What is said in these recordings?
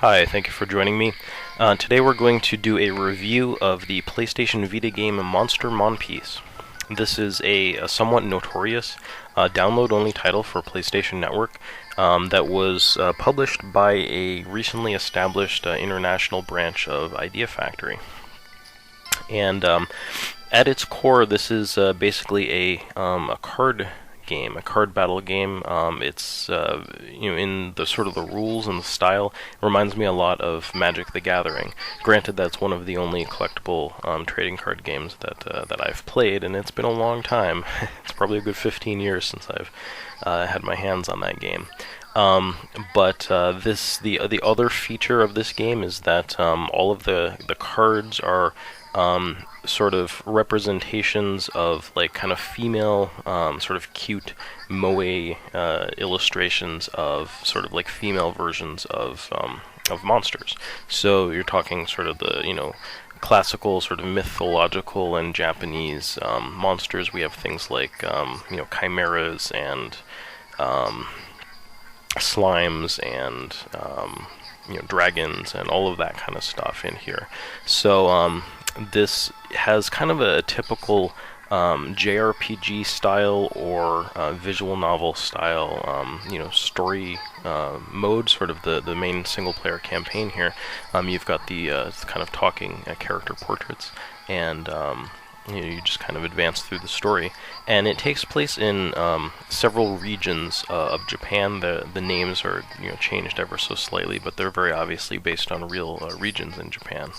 Hi, thank you for joining me. Today we're going to do a review of the PlayStation Vita game Monster Monpiece. This is a somewhat notorious download-only title for PlayStation Network that was published by a recently established international branch of Idea Factory. And at its core, this is basically a card game, a card battle game. It's in the sort of the rules and the style, it reminds me a lot of Magic: The Gathering. Granted, that's one of the only collectible trading card games that I've played, and it's been a long time. It's probably a good 15 years since I've had my hands on that game. But the other feature of this game is that all of the cards are sort of representations of like kind of female, sort of cute moe illustrations of sort of like female versions of monsters. So you're talking sort of the classical sort of mythological and Japanese monsters. We have things like chimeras and slimes and dragons and all of that kind of stuff in here. So this has kind of a typical JRPG style or visual novel style, story mode, sort of the main single player campaign here. You've got the kind of talking character portraits, and you just kind of advance through the story, and it takes place in several regions of Japan. The names are changed ever so slightly, but they're very obviously based on real regions in Japan.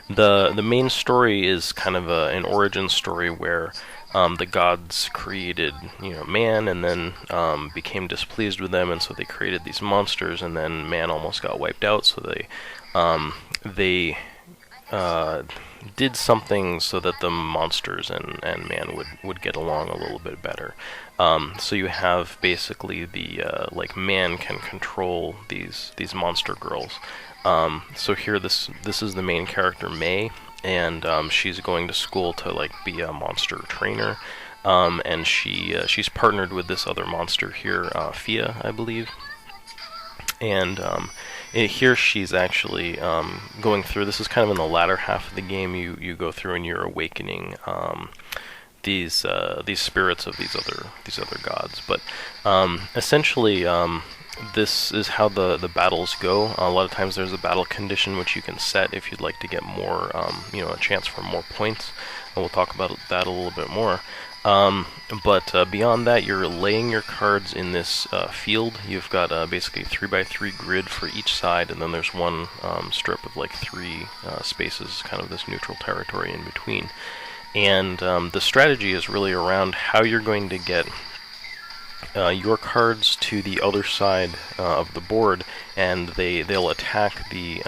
The main story is kind of an origin story where the gods created man, and then became displeased with them, and so they created these monsters, and then man almost got wiped out, so they did something so that the monsters and man would get along a little bit better. So you have basically the like man can control these monster girls. So here this is the main character, May, and she's going to school to like be a monster trainer. And she's partnered with this other monster here, Fia, I believe. And here she's actually going through. This is kind of in the latter half of the game. You go through and you're awakening these spirits of these other gods. But essentially, this is how the battles go. A lot of times there's a battle condition which you can set if you'd like to get more, a chance for more points. And we'll talk about that a little bit more. But beyond that, you're laying your cards in this field. You've got basically 3x3 grid for each side, and then there's one strip of like 3 spaces, kind of this neutral territory in between. And the strategy is really around how you're going to get your cards to the other side of the board, and they'll attack the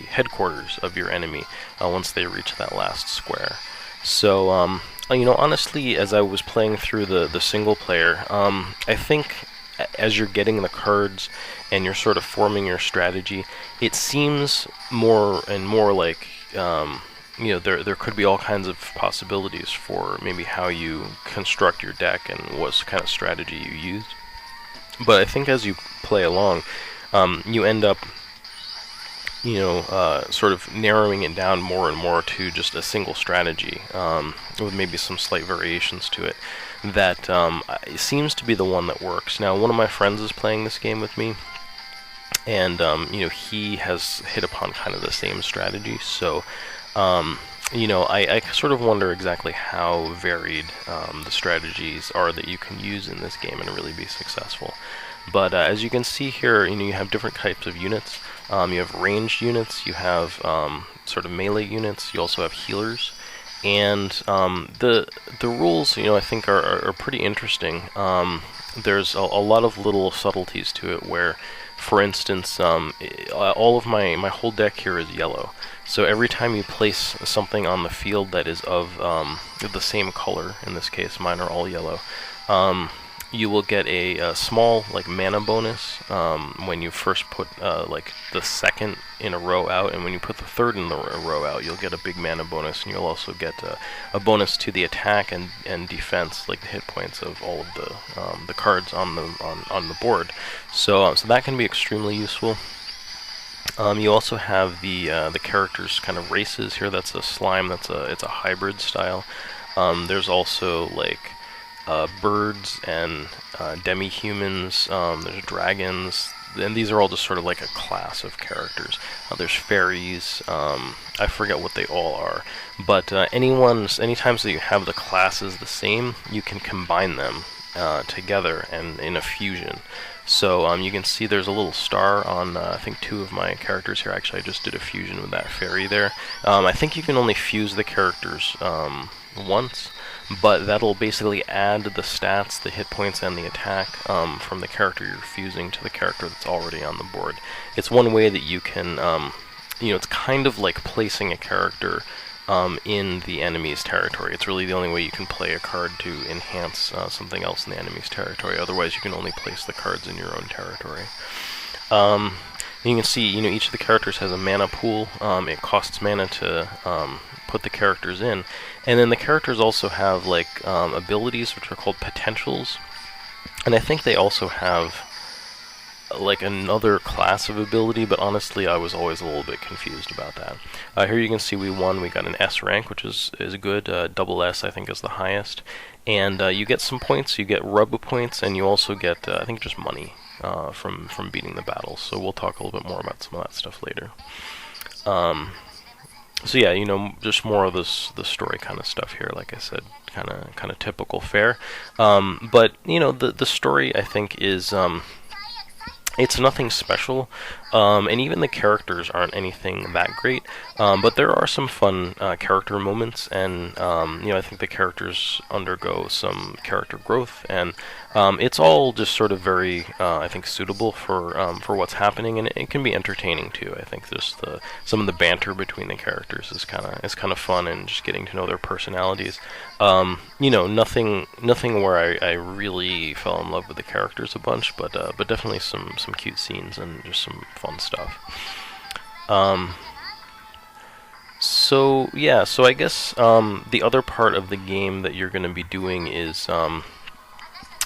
headquarters of your enemy once they reach that last square. So honestly, as I was playing through the single player, I think as you're getting the cards and you're sort of forming your strategy, it seems more and more like there could be all kinds of possibilities for maybe how you construct your deck and what kind of strategy you use. But I think as you play along, you end up sort of narrowing it down more and more to just a single strategy, with maybe some slight variations to it, that seems to be the one that works. Now, one of my friends is playing this game with me, and he has hit upon kind of the same strategy, so I sort of wonder exactly how varied the strategies are that you can use in this game and really be successful. But as you can see here, you have different types of units. You have ranged units, you have sort of melee units, you also have healers, and the rules, I think are pretty interesting. There's a lot of little subtleties to it where, for instance, all of my whole deck here is yellow. So every time you place something on the field that is of the same color, in this case mine are all yellow, you will get a small like mana bonus when you first put like the second in a row out, and when you put the third in the row out, you'll get a big mana bonus, and you'll also get a bonus to the attack and defense, like the hit points of all of the cards on the board. So so that can be extremely useful. You also have the characters kind of races here. That's a slime. It's a hybrid style. There's also like birds and demi-humans. There's dragons, and these are all just sort of like a class of characters. There's fairies. I forget what they all are, but anytime that you have the classes the same, you can combine them together and in a fusion. So you can see there's a little star on I think 2 of my characters here. Actually, I just did a fusion with that fairy there. I think you can only fuse the characters once, but that'll basically add the stats, the hit points, and the attack from the character you're fusing to the character that's already on the board. It's one way that you can, it's kind of like placing a character in the enemy's territory. It's really the only way you can play a card to enhance something else in the enemy's territory. Otherwise, you can only place the cards in your own territory. You can see, each of the characters has a mana pool. It costs mana to put the characters in, and then the characters also have like abilities which are called potentials, and I think they also have like another class of ability, but honestly I was always a little bit confused about that. Here you can see we got an S rank, which is good. Double S I think is the highest, and you get some points. You get rub points, and you also get I think just money from beating the battles. So we'll talk a little bit more about some of that stuff later. So yeah, just more of the story kind of stuff here. Like I said, kind of typical fare. But the story I think is it's nothing special, and even the characters aren't anything that great, but there are some fun character moments, and I think the characters undergo some character growth, and it's all just sort of very, I think, suitable for what's happening, and it can be entertaining too. I think just some of the banter between the characters is kind of fun, and just getting to know their personalities. Nothing where I really fell in love with the characters a bunch, but definitely some cute scenes and just some fun stuff. So I guess the other part of the game that you're going to be doing is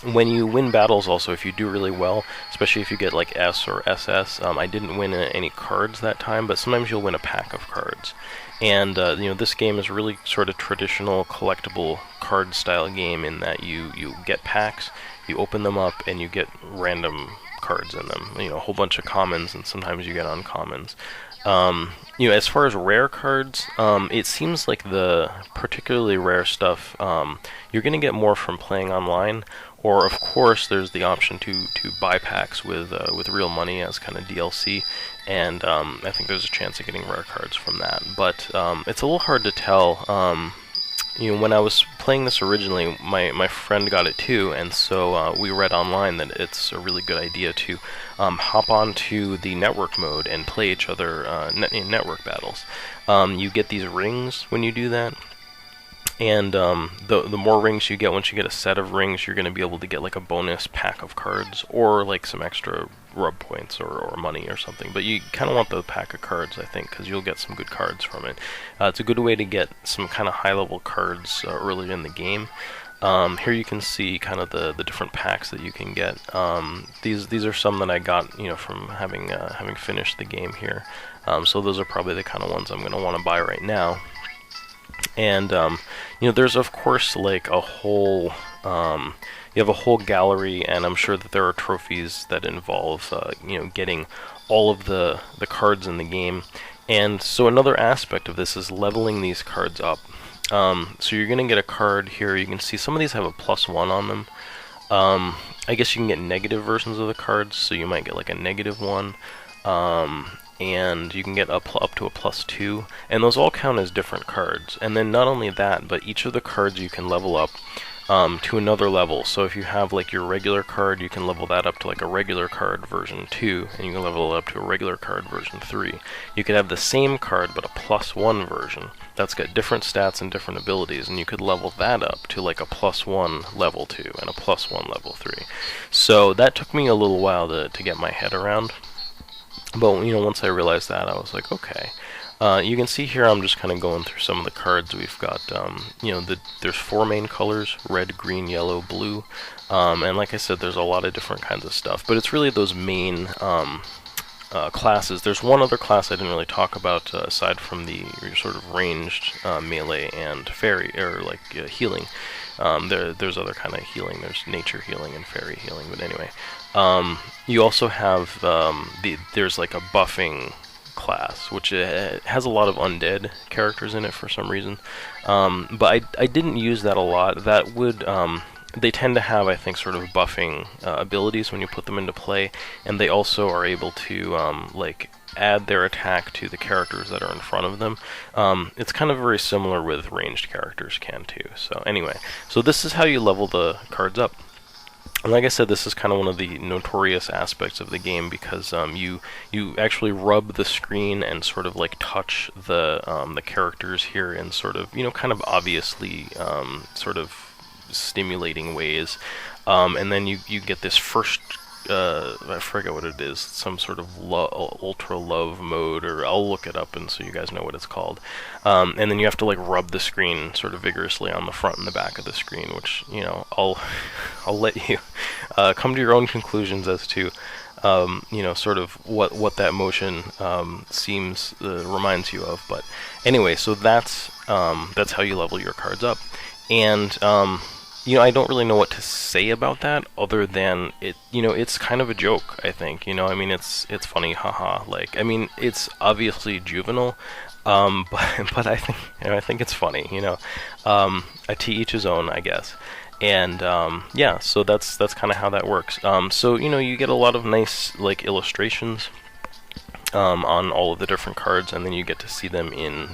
when you win battles. Also, if you do really well, especially if you get like S or SS. I didn't win any cards that time, but sometimes you'll win a pack of cards. And this game is really sort of traditional collectible card style game in that you get packs, you open them up, and you get random cards in them. A whole bunch of commons, and sometimes you get uncommons. As far as rare cards, it seems like the particularly rare stuff you're going to get more from playing online, or of course there's the option to buy packs with real money as kind of DLC, and I think there's a chance of getting rare cards from that. But it's a little hard to tell. When I was playing this originally, my friend got it too, and so we read online that it's a really good idea to hop onto the network mode and play each other in network battles. You get these rings when you do that, and the more rings you get, once you get a set of rings, you're going to be able to get like a bonus pack of cards, or like some extra rub points or money or something. But you kind of want the pack of cards, I think, because you'll get some good cards from it. It's a good way to get some kind of high level cards early in the game. Here you can see kind of the different packs that you can get. These are some that I got from having finished the game here. So those are probably the kind of ones I'm going to want to buy right now. And there's of course like a whole you have a whole gallery, and I'm sure that there are trophies that involve getting all of the cards in the game. And so another aspect of this is leveling these cards up. So you're gonna get a card here. You can see some of these have a +1 on them. I guess you can get negative versions of the cards, so you might get like a -1. And you can get up to a +2, and those all count as different cards. And then not only that, but each of the cards you can level up to another level. So if you have like your regular card, you can level that up to like a regular card version 2, and you can level it up to a regular card version 3. You could have the same card but a +1 version that's got different stats and different abilities, and you could level that up to like a +1 level 2 and a +1 level 3. So that took me a little while to get my head around, but once I realized that, I was like, okay. You can see here I'm just kind of going through some of the cards. We've got, there's 4 main colors: red, green, yellow, blue, and like I said, there's a lot of different kinds of stuff, but it's really those main classes. There's one other class I didn't really talk about aside from the sort of ranged melee and fairy, or like healing. There's other kind of healing. There's nature healing and fairy healing, but anyway. You also have, there's like a buffing class, which has a lot of undead characters in it for some reason, but I didn't use that a lot. That would they tend to have, I think, sort of buffing abilities when you put them into play, and they also are able to like add their attack to the characters that are in front of them. It's kind of very similar with ranged characters can too. So anyway, so this is how you level the cards up. And like I said, this is kind of one of the notorious aspects of the game, because you actually rub the screen and sort of like touch the characters here in sort of kind of obviously sort of stimulating ways, and then you get this first I forget what it is, some sort of ultra love mode, or I'll look it up and so you guys know what it's called, and then you have to like rub the screen sort of vigorously on the front and the back of the screen, which I'll let you come to your own conclusions as to sort of what that motion seems reminds you of. But anyway, so that's how you level your cards up, and I don't really know what to say about that other than it's kind of a joke, I think. I mean, it's funny, haha. Like, I mean, it's obviously juvenile, but I think it's funny. To each his own, I guess. And yeah, so that's kind of how that works. So you get a lot of nice like illustrations on all of the different cards, and then you get to see them in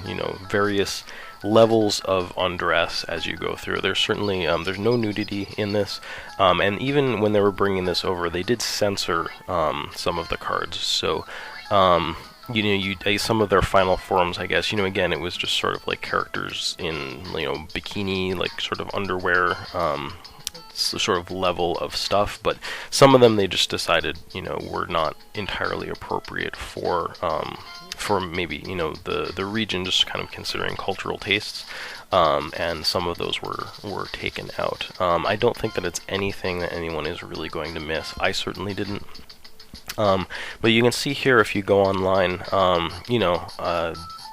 various levels of undress as you go through. There's certainly there's no nudity in this, and even when they were bringing this over, they did censor some of the cards. So some of their final forms, I guess, again, it was just sort of like characters in bikini, like sort of underwear, sort of level of stuff, but some of them they just decided were not entirely appropriate for maybe the region, just kind of considering cultural tastes, and some of those were taken out. I don't think that it's anything that anyone is really going to miss. I certainly didn't. But you can see here, if you go online,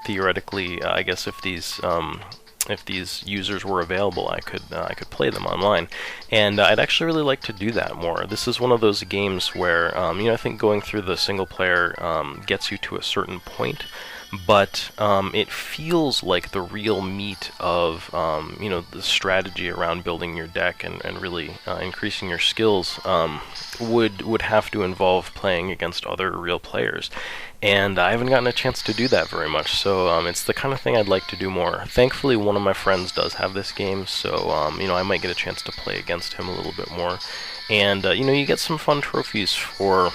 theoretically, I guess if these users were available, I could play them online, and I'd actually really like to do that more. This is one of those games where I think going through the single player gets you to a certain point, but it feels like the real meat of the strategy around building your deck and really increasing your skills would have to involve playing against other real players. And I haven't gotten a chance to do that very much, so it's the kind of thing I'd like to do more. Thankfully, one of my friends does have this game, so I might get a chance to play against him a little bit more. And you get some fun trophies for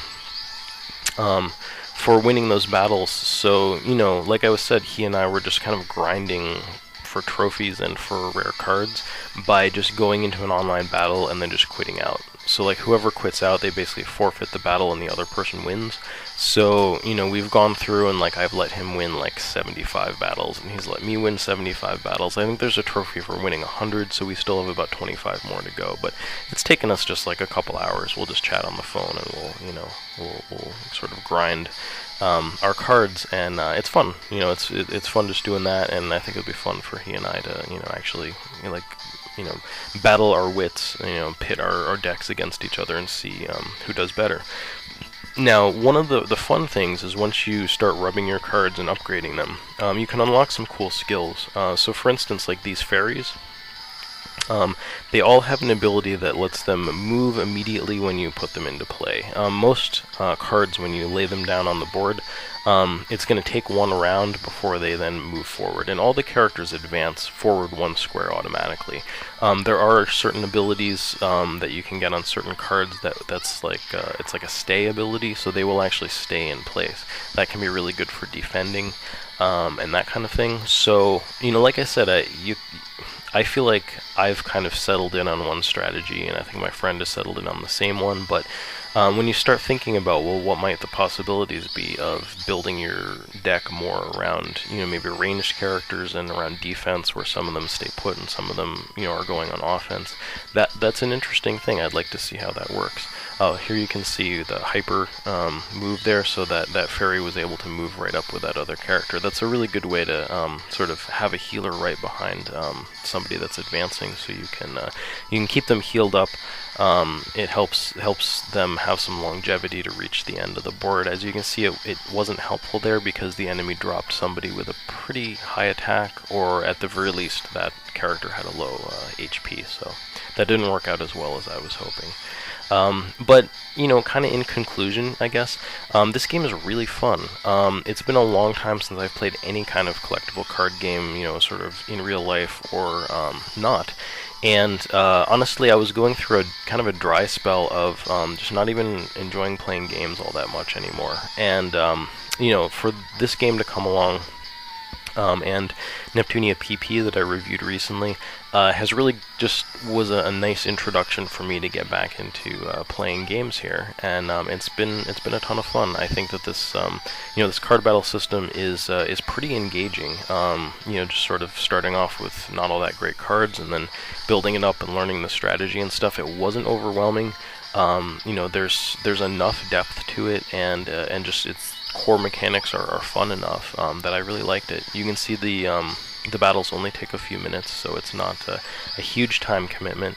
winning those battles. So like I said, he and I were just kind of grinding for trophies and for rare cards by just going into an online battle and then just quitting out. So like whoever quits out, they basically forfeit the battle and the other person wins. So we've gone through and like I've let him win like 75 battles and he's let me win 75 battles. I think there's a trophy for winning 100, so we still have about 25 more to go, but it's taken us just like a couple hours. We'll just chat on the phone and we'll sort of grind our cards, and it's fun. It's fun just doing that, and I think it'll be fun for he and I to actually battle our wits, pit our decks against each other and see who does better. Now, one of the fun things is once you start rubbing your cards and upgrading them, you can unlock some cool skills. So for instance, like these fairies, They all have an ability that lets them move immediately when you put them into play. Most cards, when you lay them down on the board, it's going to take one round before they then move forward, and all the characters advance forward one square automatically. There are certain abilities that you can get on certain cards that's like it's like a stay ability, so they will actually stay in place. That can be really good for defending and that kind of thing. So, you know, like I said, I feel like I've kind of settled in on one strategy, and I think my friend has settled in on the same one, but when you start thinking about, well, what might the possibilities be of building your deck more around, you know, maybe ranged characters and around defense, where some of them stay put and some of them, you know, are going on offense, that's an interesting thing. I'd like to see how that works. Here you can see the hyper move there, so that fairy was able to move right up with that other character. That's a really good way to sort of have a healer right behind somebody that's advancing, so you can keep them healed up. It helps them have some longevity to reach the end of the board. As you can see, it wasn't helpful there because the enemy dropped somebody with a pretty high attack, or at the very least that character had a low HP, so that didn't work out as well as I was hoping. But, you know, kind of in conclusion, I guess, this game is really fun. It's been a long time since I've played any kind of collectible card game, you know, sort of in real life or not. And honestly, I was going through a kind of a dry spell of just not even enjoying playing games all that much anymore. And, you know, for this game to come along, and Neptunia PP that I reviewed recently has really just was a nice introduction for me to get back into playing games here, and it's been a ton of fun. I think that this you know, this card battle system is pretty engaging. You know, just sort of starting off with not all that great cards and then building it up and learning the strategy and stuff. It wasn't overwhelming. You know, there's enough depth to it, and just its core mechanics are fun enough that I really liked it. You can see the battles only take a few minutes, so it's not a huge time commitment.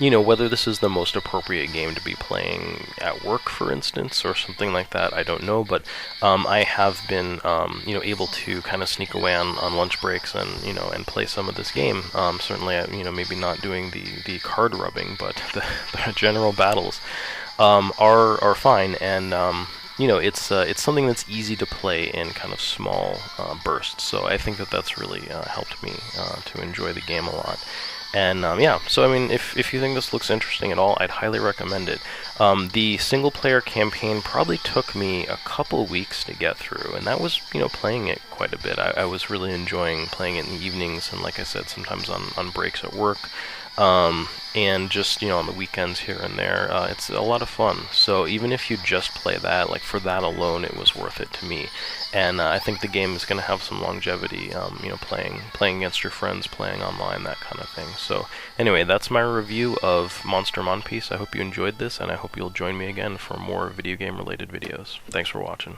You know, whether this is the most appropriate game to be playing at work, for instance, or something like that, I don't know, but I have been, you know, able to kind of sneak away on lunch breaks and, you know, and play some of this game. Certainly, you know, maybe not doing the card rubbing, but the general battles are fine, and you know, it's something that's easy to play in kind of small bursts, so I think that that's really helped me to enjoy the game a lot. And yeah, so I mean, if you think this looks interesting at all, I'd highly recommend it. The single-player campaign probably took me a couple weeks to get through, and that was, you know, playing it quite a bit. I was really enjoying playing it in the evenings, and like I said, sometimes on breaks at work. And just, you know, on the weekends here and there, it's a lot of fun. So even if you just play that, like for that alone, it was worth it to me. And I think the game is going to have some longevity, you know, playing against your friends, playing online, that kind of thing. So anyway, that's my review of Monster Monpiece. I hope you enjoyed this, and I hope you'll join me again for more video game related videos. Thanks for watching.